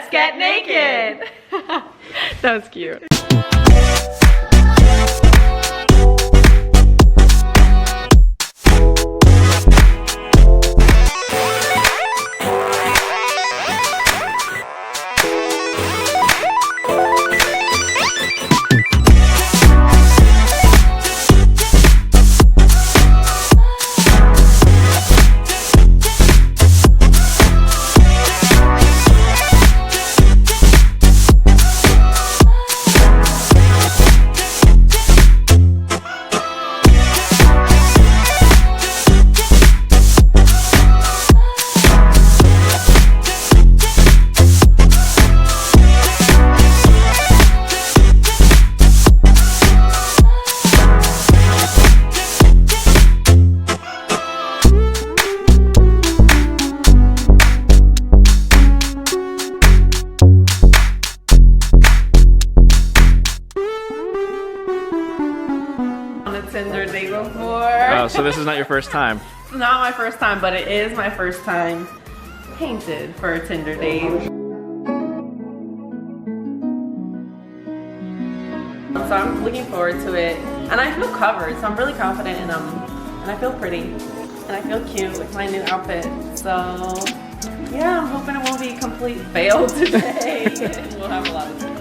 Let's get naked. That was cute. Tinder date before. Oh, so this is not your first time? It's not my first time, but it is my first time painted for a Tinder date. So I'm looking forward to it, and I feel covered, so I'm really confident in them, and I feel pretty, and I feel cute with my new outfit. So yeah, I'm hoping it won't be a complete fail today. We'll have a lot of fun.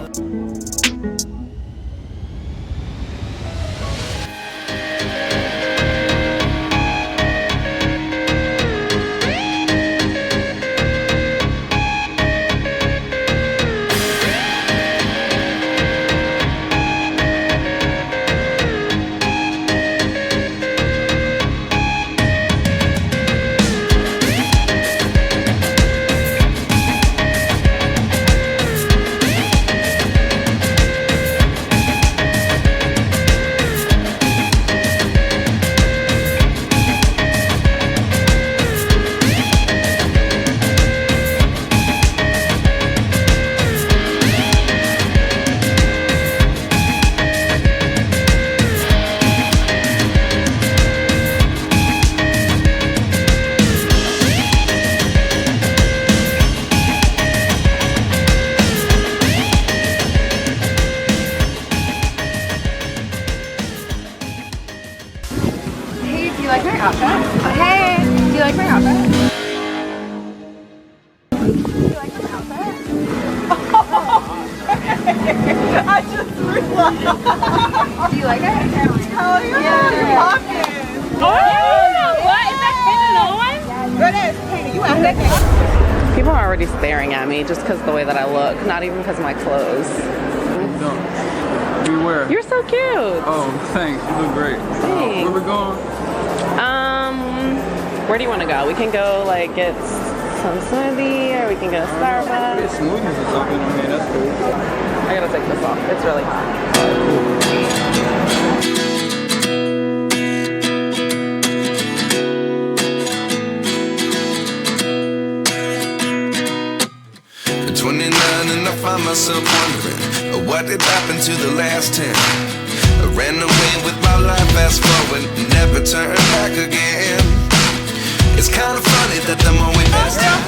Do you like my outfit? Hey, do you like my outfit? Do you like my outfit? I just realized. Do you like it? Oh yeah, you're walking. Oh yeah! What? Is that painted on? It is painted. You have that. People are already staring at me just because of the way that I look, not even because of my clothes. No. Beware. You're so cute. Oh, thanks. You look great. Thanks. Where we going? Where do you want to go? We can go like get some smoothie, or we can go to Starbucks. Get smoothies or something. I mean, that's cool. I gotta take this off. It's really hot. At 29 and I find myself wondering what did happen to the last 10. I ran away with my life, fast forward, never turn back again. It's kind of funny that the more we pass time,